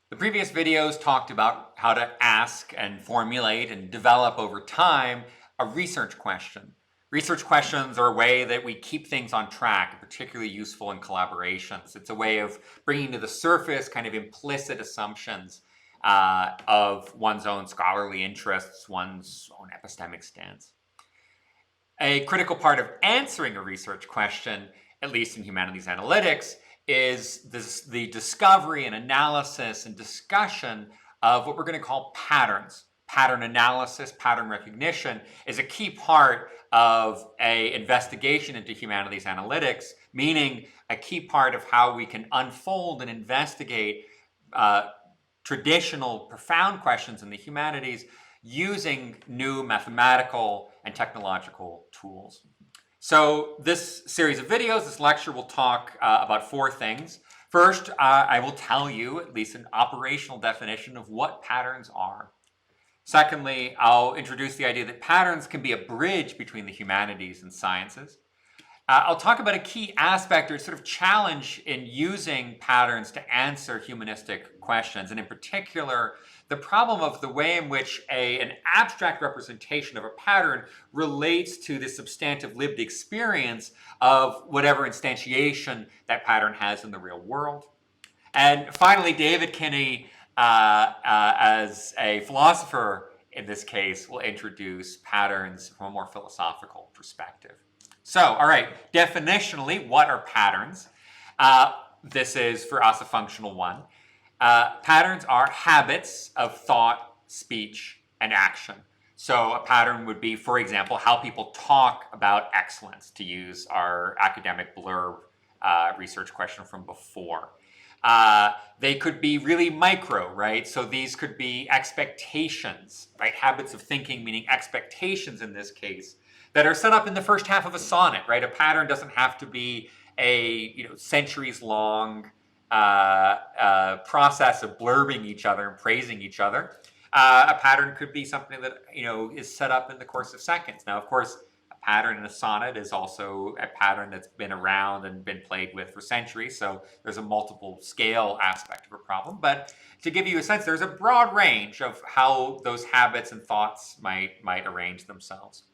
The previous videos talked about how to ask and formulate and develop over time a research question. Research questions are a way that we keep things on track, particularly useful in collaborations. It's a way of bringing to the surface kind of implicit assumptions of one's own scholarly interests, one's own epistemic stance. A critical part of answering a research question, at least in humanities analytics, is the discovery and analysis and discussion of what we're going to call patterns. Pattern analysis, pattern recognition is a key part of an investigation into humanities analytics, meaning a key part of how we can unfold and investigate traditional profound questions in the humanities using new mathematical and technological tools. So this series of videos, this lecture, will talk about four things. First, I will tell you at least an operational definition of what patterns are. Secondly, I'll introduce the idea that patterns can be a bridge between the humanities and sciences. I'll talk about a key aspect or sort of challenge in using patterns to answer humanistic questions, and in particular, the problem of the way in which an abstract representation of a pattern relates to the substantive lived experience of whatever instantiation that pattern has in the real world. And finally, David Kinney, as a philosopher in this case, will introduce patterns from a more philosophical perspective. So, all right, definitionally, what are patterns? This is, for us, a functional one. Patterns are habits of thought, speech, and action. So a pattern would be, for example, how people talk about excellence, to use our academic blurb research question from before. They could be really micro, right? So these could be expectations, right? Habits of thinking, meaning expectations in this case, that are set up in the first half of a sonnet, right? A pattern doesn't have to be a centuries-long process of blurbing each other and praising each other. A pattern could be something that is set up in the course of seconds. Now, of course, a pattern in a sonnet is also a pattern that's been around and been played with for centuries. So there's a multiple scale aspect of a problem. But to give you a sense, there's a broad range of how those habits and thoughts might arrange themselves.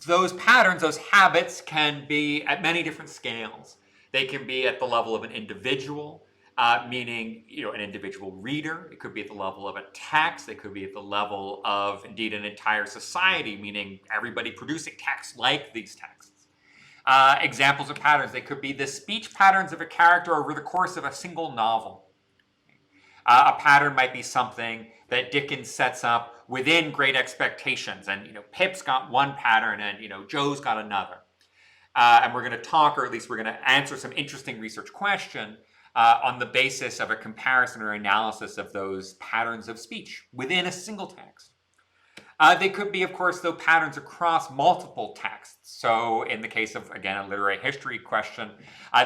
Those patterns, those habits, can be at many different scales. They can be at the level of an individual, meaning an individual reader. It could be at the level of a text. It could be at the level of, indeed, an entire society, meaning everybody producing texts like these texts. Examples of patterns, they could be the speech patterns of a character over the course of a single novel. A pattern might be something that Dickens sets up within Great Expectations, and Pip's got one pattern and Joe's got another. And we're going to talk, or at least we're going to answer some interesting research question on the basis of a comparison or analysis of those patterns of speech within a single text. They could be, of course, though, patterns across multiple texts. So in the case of, again, a literary history question,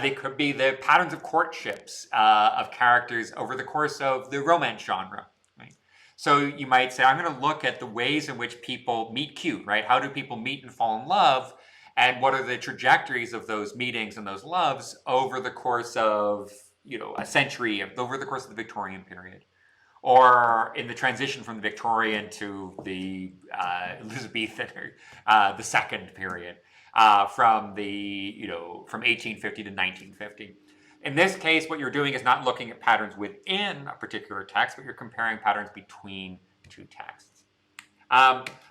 they could be the patterns of courtships of characters over the course of the romance genre. Right? So you might say, I'm going to look at the ways in which people meet cute, right? How do people meet and fall in love? And what are the trajectories of those meetings and those loves over the course of, a century, over the course of the Victorian period? Or in the transition from the Victorian to the Elizabethan, the second period, from 1850 to 1950. In this case, what you're doing is not looking at patterns within a particular text, but you're comparing patterns between two texts.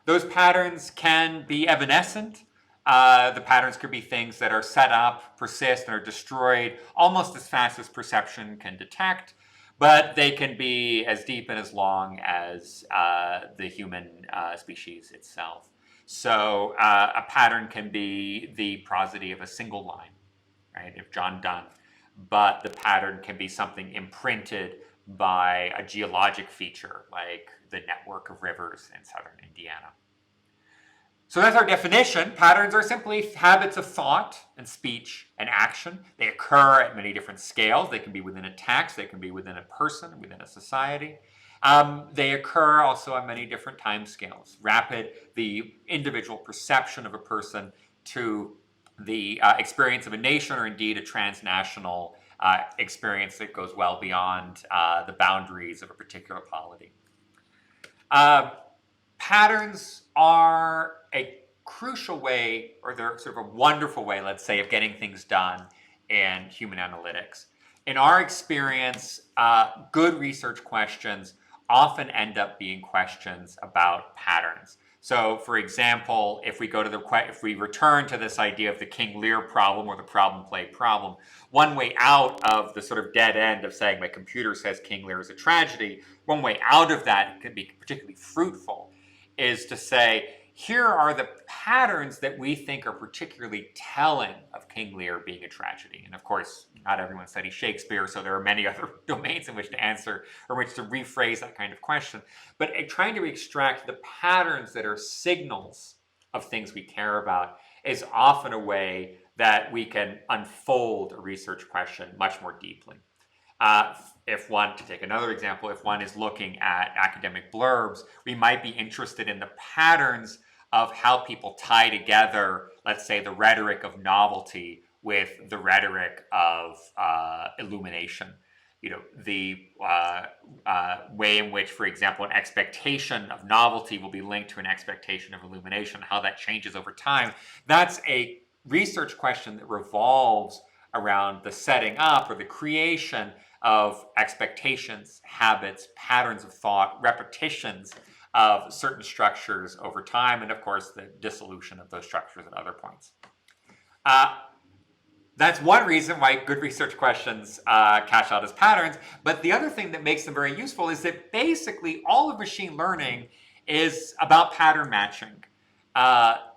Those patterns can be evanescent. The patterns could be things that are set up, persist, and are destroyed almost as fast as perception can detect. But they can be as deep and as long as the human species itself. So a pattern can be the prosody of a single line, right, if John Donne. But the pattern can be something imprinted by a geologic feature, like the network of rivers in southern Indiana. So that's our definition. Patterns are simply habits of thought and speech and action. They occur at many different scales. They can be within a text. They can be within a person, within a society. They occur also on many different time scales. Rapid, the individual perception of a person, to the experience of a nation, or indeed a transnational experience that goes well beyond the boundaries of a particular polity. Uh, Patterns are a crucial way, or they're sort of a wonderful way, let's say, of getting things done in human analytics. In our experience, good research questions often end up being questions about patterns. So, for example, if we return to this idea of the King Lear problem or the problem play problem, one way out of the sort of dead end of saying my computer says King Lear is a tragedy, one way out of that can be particularly fruitful is to say, here are the patterns that we think are particularly telling of King Lear being a tragedy. And of course, not everyone studies Shakespeare, so there are many other domains in which to answer or which to rephrase that kind of question. But trying to extract the patterns that are signals of things we care about is often a way that we can unfold a research question much more deeply. If one, to take another example, if one is looking at academic blurbs, we might be interested in the patterns of how people tie together, let's say, the rhetoric of novelty with the rhetoric of illumination. You know, the way in which, for example, an expectation of novelty will be linked to an expectation of illumination, how that changes over time. That's a research question that revolves around the setting up or the creation of expectations, habits, patterns of thought, repetitions of certain structures over time, and of course the dissolution of those structures at other points. That's one reason why good research questions cash out as patterns, but the other thing that makes them very useful is that basically all of machine learning is about pattern matching.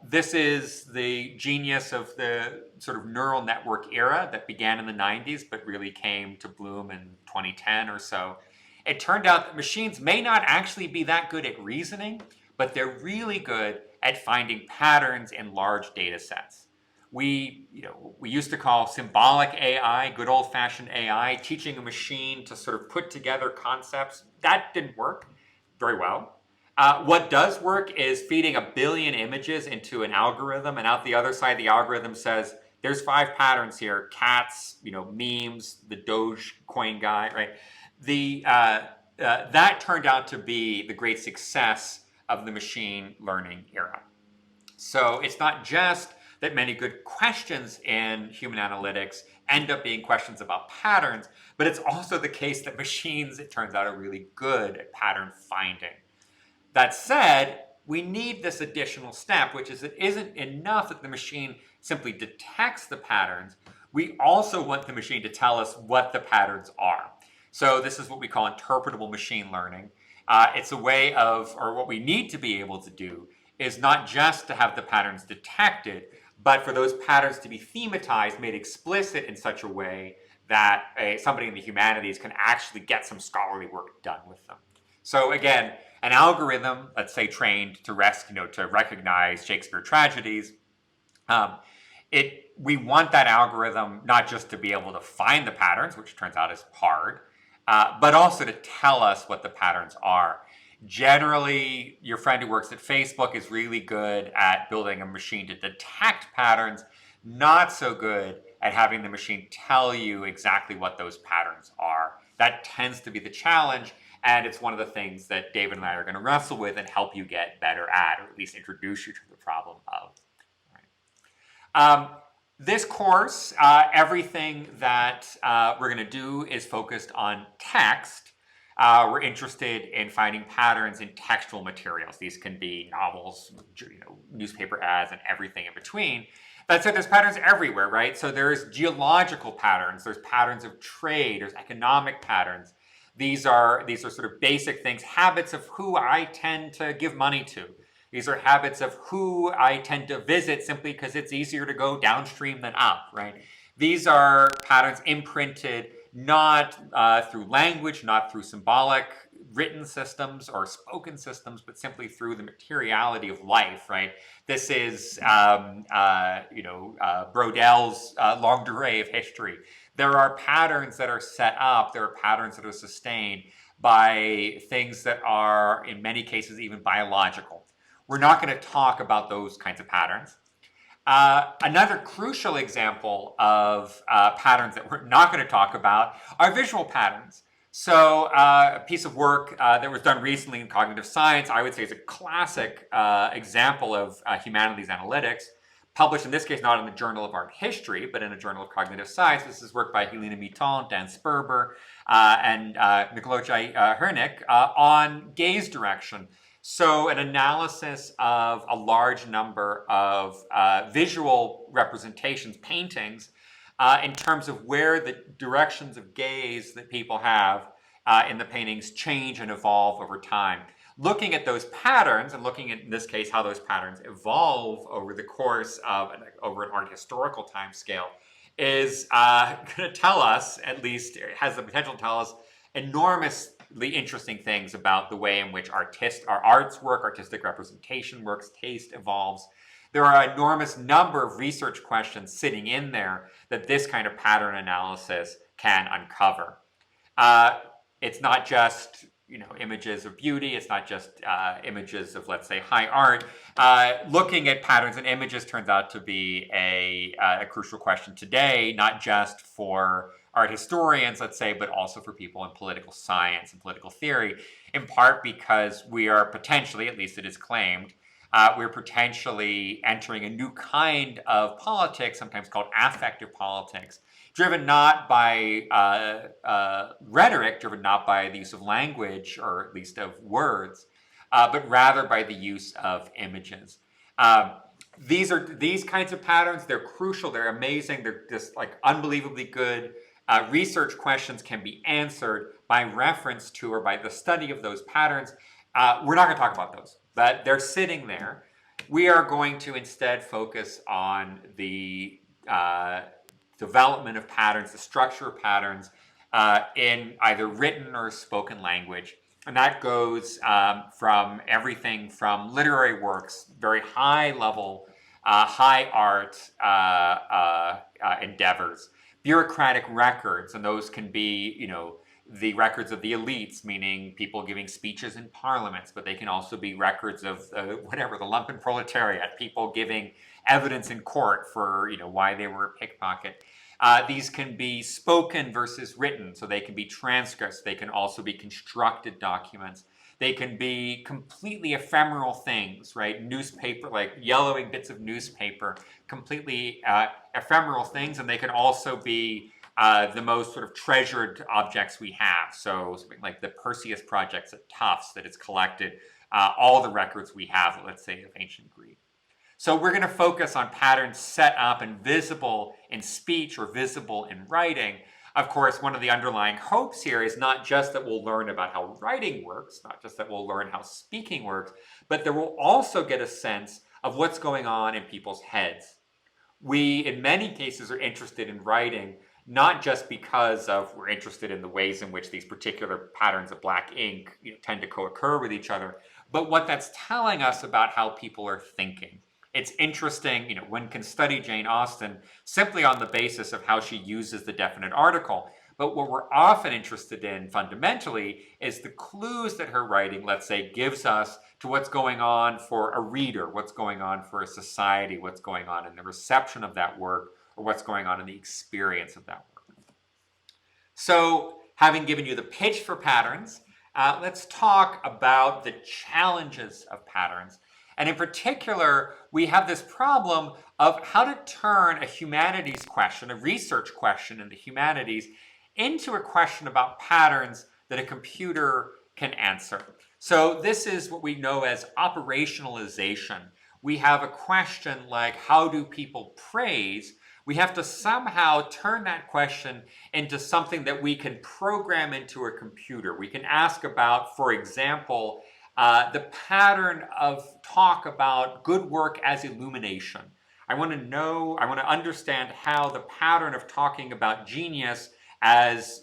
This is the genius of the sort of neural network era that began in the 90s, but really came to bloom in 2010 or so. It turned out that machines may not actually be that good at reasoning, but they're really good at finding patterns in large data sets. We used to call symbolic AI, good old-fashioned AI, teaching a machine to sort of put together concepts. That didn't work very well. What does work is feeding 1 billion images into an algorithm, and out the other side, the algorithm says, there's 5 patterns here: cats, memes, the Dogecoin guy, right? That turned out to be the great success of the machine learning era. So it's not just that many good questions in human analytics end up being questions about patterns, but it's also the case that machines, it turns out, are really good at pattern finding. That said, we need this additional step, which is it isn't enough that the machine simply detects the patterns. We also want the machine to tell us what the patterns are. So this is what we call interpretable machine learning. It's a way of, or what we need to be able to do, is not just to have the patterns detected, but for those patterns to be thematized, made explicit in such a way that somebody in the humanities can actually get some scholarly work done with them. So again, an algorithm, let's say trained to recognize Shakespeare tragedies, we want that algorithm not just to be able to find the patterns, which turns out is hard, but also to tell us what the patterns are. Generally, your friend who works at Facebook is really good at building a machine to detect patterns, not so good at having the machine tell you exactly what those patterns are. That tends to be the challenge, and it's one of the things that David and I are going to wrestle with and help you get better at, or at least introduce you to the problem of. Right. This course, everything that we're going to do is focused on text. We're interested in finding patterns in textual materials. These can be novels, newspaper ads, and everything in between. That said, there's patterns everywhere, right? So there's geological patterns, there's patterns of trade, there's economic patterns. These are sort of basic things, habits of who I tend to give money to. These are habits of who I tend to visit simply because it's easier to go downstream than up, right? These are patterns imprinted not through language, not through symbolic written systems or spoken systems, but simply through the materiality of life, right? This is, Brodell's longue durée of history. There are patterns that are set up, there are patterns that are sustained by things that are, in many cases, even biological. We're not going to talk about those kinds of patterns. Another crucial example of patterns that we're not going to talk about are visual patterns. So a piece of work that was done recently in cognitive science, I would say is a classic example of humanities analytics, published in this case not in the Journal of Art History, but in a Journal of Cognitive Science. This is work by Helena Mitton, Dan Sperber, and Mikloj Hernik on gaze direction. So an analysis of a large number of visual representations, paintings, in terms of where the directions of gaze that people have in the paintings change and evolve over time. Looking at those patterns, and looking at, in this case, how those patterns evolve over the course of over an art historical time scale, is going to tell us, at least it has the potential to tell us, enormously interesting things about the way in which our arts work, artistic representation works, taste evolves. There are an enormous number of research questions sitting in there that this kind of pattern analysis can uncover. It's not just images of beauty. It's not just images of, let's say, high art. Looking at patterns and images turns out to be a crucial question today, not just for art historians, let's say, but also for people in political science and political theory, in part because we are potentially, at least it is claimed, we're potentially entering a new kind of politics, sometimes called affective politics, driven not by rhetoric, driven not by the use of language, or at least of words, but rather by the use of images. These kinds of patterns, they're crucial, they're amazing, they're just like unbelievably good. Research questions can be answered by reference to or by the study of those patterns. We're not going to talk about those, but they're sitting there. We are going to instead focus on the development of patterns, the structure of patterns in either written or spoken language. And that goes from everything from literary works, very high level, high art endeavors, bureaucratic records, and those can be, the records of the elites, meaning people giving speeches in parliaments, but they can also be records of the lumpen proletariat, people giving evidence in court for why they were a pickpocket. These can be spoken versus written, so they can be transcripts. They can also be constructed documents. They can be completely ephemeral things, right? Newspaper, like yellowing bits of newspaper, completely ephemeral things, and they can also be the most sort of treasured objects we have. So something like the Perseus projects at Tufts that has collected all the records we have, let's say, of ancient Greek. So we're going to focus on patterns set up and visible in speech or visible in writing. Of course, one of the underlying hopes here is not just that we'll learn about how writing works, not just that we'll learn how speaking works, but that we'll also get a sense of what's going on in people's heads. We, in many cases, are interested in writing not just because we're interested in the ways in which these particular patterns of black ink tend to co-occur with each other, but what that's telling us about how people are thinking. It's interesting, one can study Jane Austen simply on the basis of how she uses the definite article. But what we're often interested in fundamentally is the clues that her writing, let's say, gives us to what's going on for a reader, what's going on for a society, what's going on in the reception of that work, or what's going on in the experience of that work. So, having given you the pitch for patterns, let's talk about the challenges of patterns. And in particular, we have this problem of how to turn a humanities question, a research question in the humanities, into a question about patterns that a computer can answer. So this is what we know as operationalization. We have a question like, how do people praise? We have to somehow turn that question into something that we can program into a computer. We can ask about, for example, the pattern of talk about good work as illumination. I want to understand how the pattern of talking about genius as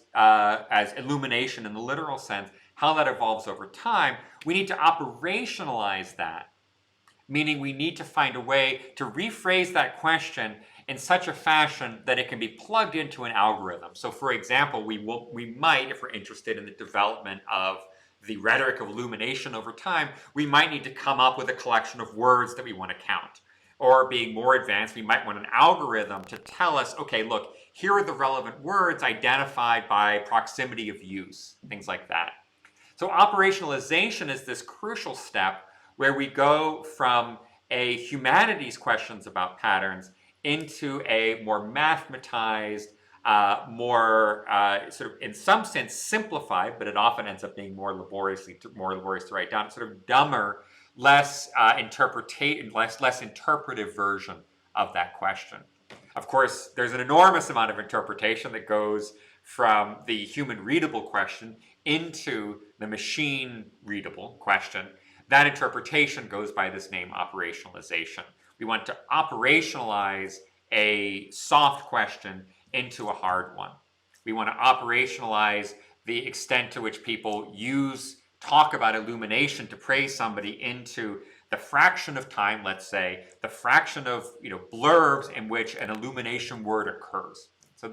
illumination in the literal sense, how that evolves over time. We need to operationalize that, meaning we need to find a way to rephrase that question in such a fashion that it can be plugged into an algorithm. So for example, we might, if we're interested in the development of the rhetoric of illumination over time, we might need to come up with a collection of words that we want to count. Or being more advanced, we might want an algorithm to tell us, okay, look, here are the relevant words identified by proximity of use, things like that. So operationalization is this crucial step where we go from a humanities questions about patterns into a more mathematized, more sort of in some sense simplified, but it often ends up being more laborious to write down, sort of dumber, less interpretive version of that question. Of course, there's an enormous amount of interpretation that goes from the human readable question into the machine readable question. That interpretation goes by this name operationalization. We want to operationalize a soft question into a hard one. We want to operationalize the extent to which people talk about illumination to praise somebody into the fraction of time, let's say, the fraction of blurbs in which an illumination word occurs. So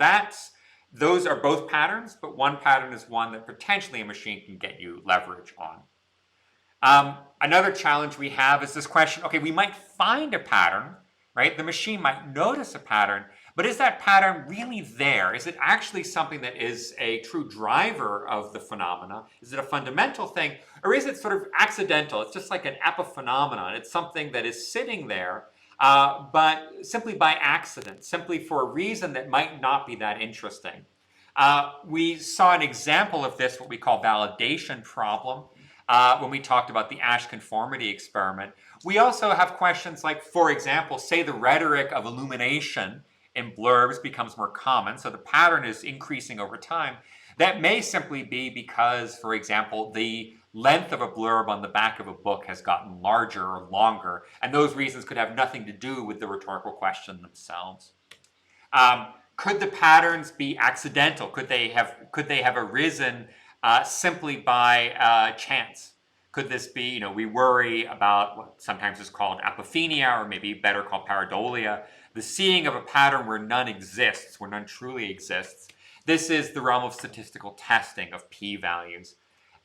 those are both patterns, but one pattern is one that potentially a machine can get you leverage on. Another challenge we have is this question, okay, we might find a pattern, right? The machine might notice a pattern, but is that pattern really there? Is it actually something that is a true driver of the phenomena? Is it a fundamental thing? Or is it sort of accidental? It's just like an epiphenomenon. It's something that is sitting there, but simply by accident, simply for a reason that might not be that interesting. We saw an example of this, what we call validation problem, when we talked about the Asch conformity experiment. We also have questions like, for example, say the rhetoric of illumination in blurbs becomes more common, so the pattern is increasing over time. That may simply be because, for example, the length of a blurb on the back of a book has gotten larger or longer, and those reasons could have nothing to do with the rhetorical question themselves. Could the patterns be accidental? Could they have arisen simply by chance? Could this be, we worry about what sometimes is called apophenia, or maybe better called pareidolia, the seeing of a pattern where none exists, where none truly exists. This is the realm of statistical testing of p-values.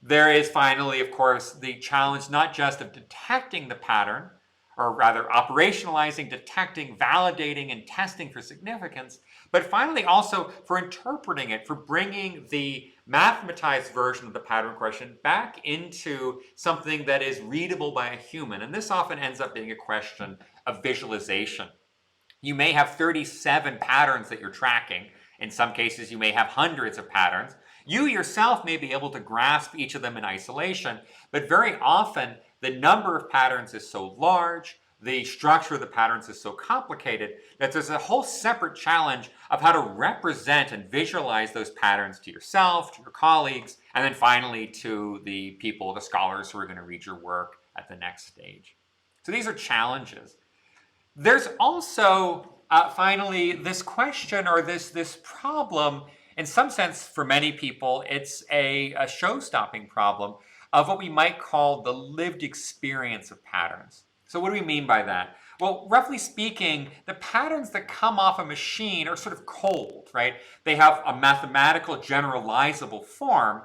There is finally, of course, the challenge not just of detecting the pattern, or rather operationalizing, detecting, validating, and testing for significance, but finally also for interpreting it, for bringing the mathematized version of the pattern question back into something that is readable by a human. And this often ends up being a question of visualization. You may have 37 patterns that you're tracking. In some cases, you may have hundreds of patterns. You yourself may be able to grasp each of them in isolation, but very often the number of patterns is so large, the structure of the patterns is so complicated, that there's a whole separate challenge of how to represent and visualize those patterns to yourself, to your colleagues, and then finally to the people, the scholars who are going to read your work at the next stage. So these are challenges. There's also, finally, this question or this problem. In some sense, for many people, it's a show-stopping problem of what we might call the lived experience of patterns. So what do we mean by that? Well, roughly speaking, the patterns that come off a machine are sort of cold, right? They have a mathematical generalizable form,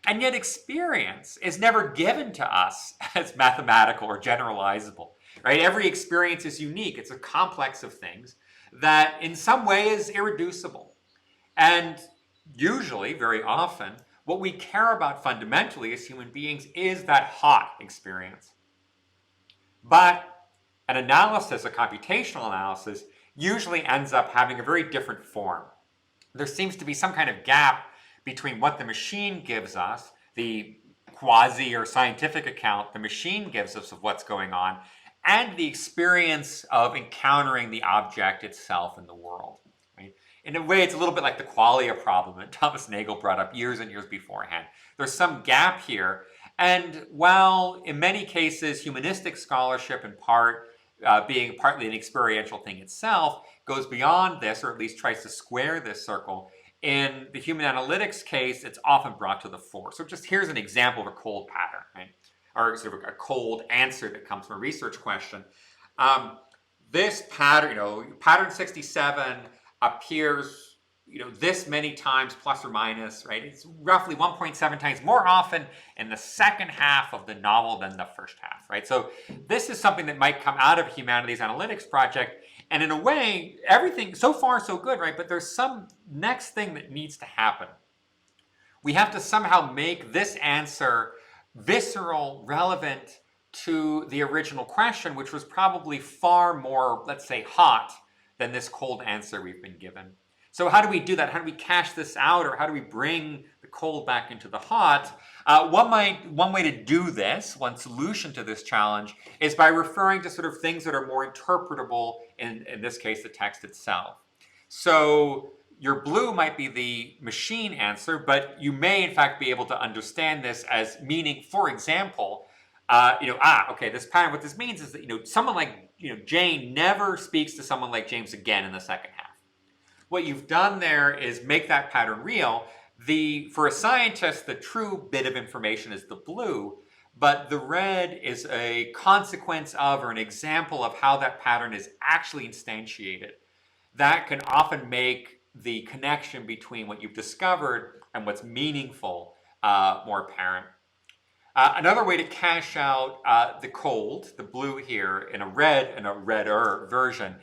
and yet experience is never given to us as mathematical or generalizable, right? Every experience is unique. It's a complex of things that in some way is irreducible. And usually, very often, what we care about fundamentally as human beings is that hot experience. But an analysis, a computational analysis, usually ends up having a very different form. There seems to be some kind of gap between what the machine gives us, the quasi or scientific account the machine gives us of what's going on, and the experience of encountering the object itself in the world. Right? In a way, it's a little bit like the qualia problem that Thomas Nagel brought up years and years beforehand. There's some gap here, and while in many cases humanistic scholarship in part being partly an experiential thing itself goes beyond this, or at least tries to square this circle, in the human analytics case, it's often brought to the fore. So just here's an example of a cold pattern, right? Or sort of a cold answer that comes from a research question. This pattern, pattern 67 appears this many times plus or minus, right? It's roughly 1.7 times more often in the second half of the novel than the first half, right? So this is something that might come out of a humanities analytics project. And in a way, everything, so far so good, right? But there's some next thing that needs to happen. We have to somehow make this answer visceral, relevant to the original question, which was probably far more, let's say, hot than this cold answer we've been given. So how do we do that? How do we cash this out, or how do we bring the cold back into the hot? One way to do this, one solution to this challenge, is by referring to sort of things that are more interpretable, in this case, the text itself. So your blue might be the machine answer, but you may in fact be able to understand this as meaning, for example, okay, this pattern, what this means is that, someone like, Jane never speaks to someone like James again in the second half. What you've done there is make that pattern real. For a scientist, the true bit of information is the blue, but the red is a consequence of, or an example of, how that pattern is actually instantiated. That can often make the connection between what you've discovered and what's meaningful more apparent. Another way to cash out the cold, the blue here, in a redder version,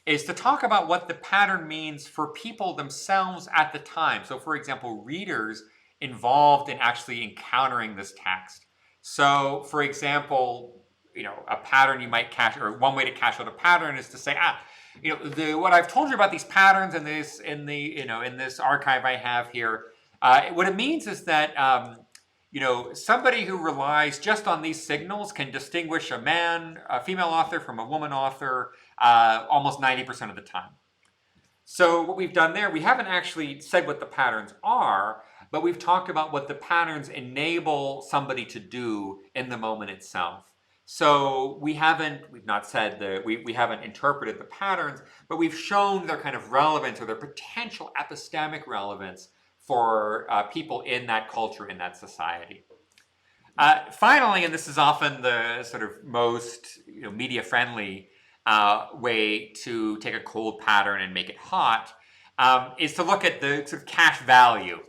is to talk about what the pattern means for people themselves at the time. So, for example, readers involved in actually encountering this text. So, for example, a pattern you might cash, or one way to cash out a pattern is to say, what I've told you about these patterns in this archive I have here, what it means is that somebody who relies just on these signals can distinguish a female author from a woman author almost 90% of the time. So what we've done there, we haven't actually said what the patterns are, but we've talked about what the patterns enable somebody to do in the moment itself. So we haven't interpreted the patterns, but we've shown their kind of relevance, or their potential epistemic relevance for people in that culture, in that society. Finally, and this is often the sort of most media-friendly way to take a cold pattern and make it hot, is to look at the sort of cache value.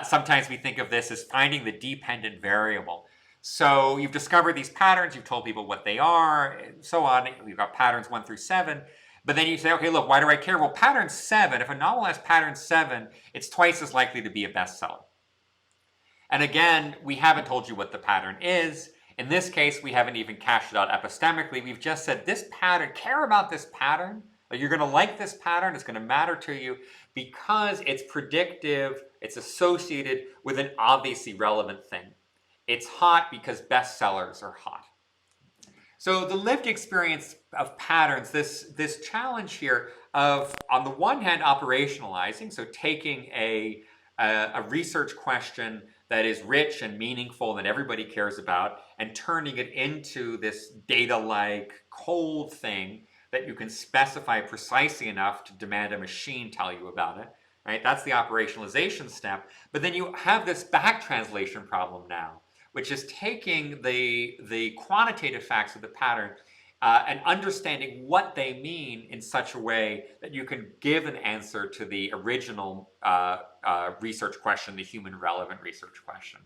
Sometimes we think of this as finding the dependent variable. So you've discovered these patterns, you've told people what they are, and so on. We've got patterns 1 through 7. But then you say, okay, look, why do I care? Well, pattern 7, if a novel has pattern 7, it's twice as likely to be a bestseller. And again, we haven't told you what the pattern is. In this case, we haven't even cashed it out epistemically. We've just said this pattern, care about this pattern. You're going to like this pattern. It's going to matter to you because it's predictive. It's associated with an obviously relevant thing. It's hot because bestsellers are hot. So the lived experience of patterns, this challenge here of, on the one hand, operationalizing, so taking a research question that is rich and meaningful that everybody cares about and turning it into this data-like cold thing that you can specify precisely enough to demand a machine tell you about it, right? That's the operationalization step. But then you have this back translation problem now, which is taking the quantitative facts of the pattern and understanding what they mean in such a way that you can give an answer to the original research question, the human relevant research question.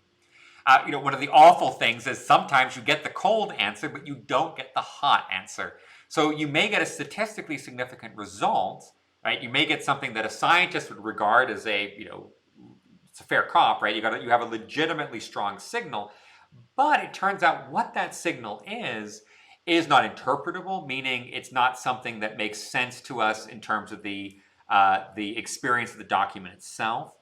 One of the awful things is sometimes you get the cold answer, but you don't get the hot answer. So you may get a statistically significant result, right? You may get something that a scientist would regard as it's a fair cop, right? You have a legitimately strong signal, but it turns out what that signal is not interpretable, meaning it's not something that makes sense to us in terms of the experience of the document itself.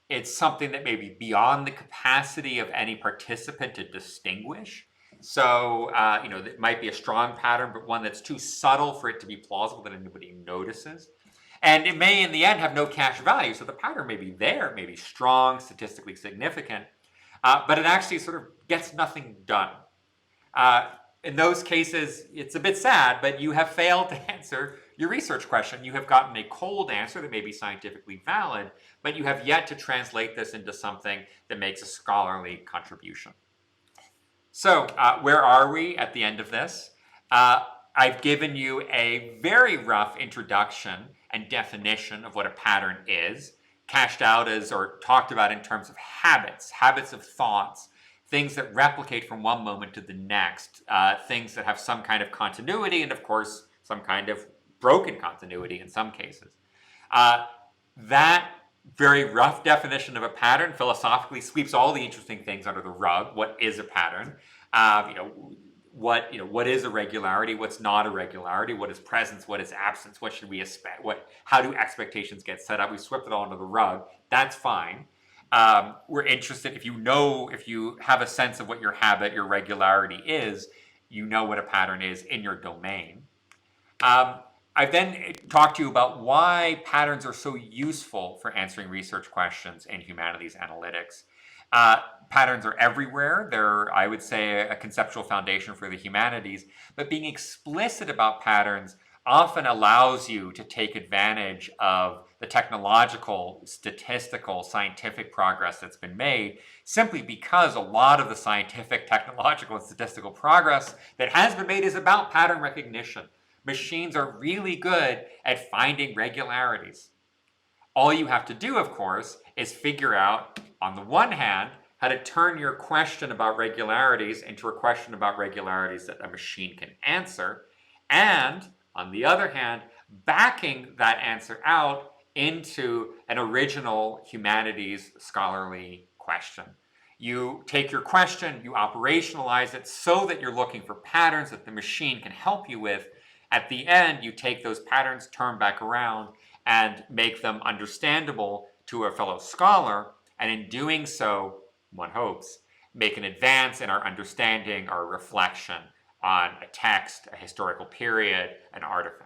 It's something that may be beyond the capacity of any participant to distinguish. So, it might be a strong pattern, but one that's too subtle for it to be plausible that anybody notices. And it may, in the end, have no cache value. So the pattern may be there, it may be strong, statistically significant, but it actually sort of gets nothing done. In those cases, it's a bit sad, but you have failed to answer your research question. You have gotten a cold answer that may be scientifically valid, but you have yet to translate this into something that makes a scholarly contribution. So where are we at the end of this? I've given you a very rough introduction and definition of what a pattern is. cashed out as or talked about in terms of habits of thoughts, things that replicate from one moment to the next, things that have some kind of continuity, and of course, some kind of broken continuity in some cases. That very rough definition of a pattern philosophically sweeps all the interesting things under the rug. What is a pattern? What is a regularity? What's not a regularity? What is presence? What is absence? What should we expect? How do expectations get set up? We swept it all under the rug. That's fine. We're interested, if you have a sense of what your habit, your regularity is, you know what a pattern is in your domain. I've then talked to you about why patterns are so useful for answering research questions in humanities analytics. Patterns are everywhere. They're, I would say, a conceptual foundation for the humanities, but being explicit about patterns often allows you to take advantage of the technological, statistical, scientific progress that's been made, simply because a lot of the scientific, technological, and statistical progress that has been made is about pattern recognition. Machines are really good at finding regularities. All you have to do, of course, is figure out, on the one hand, how to turn your question about regularities into a question about regularities that a machine can answer, and, on the other hand, backing that answer out into an original humanities scholarly question. You take your question, you operationalize it so that you're looking for patterns that the machine can help you with. At the end, you take those patterns, turn back around, and make them understandable to a fellow scholar, and in doing so, one hopes, make an advance in our understanding, our reflection on a text, a historical period, an artifact.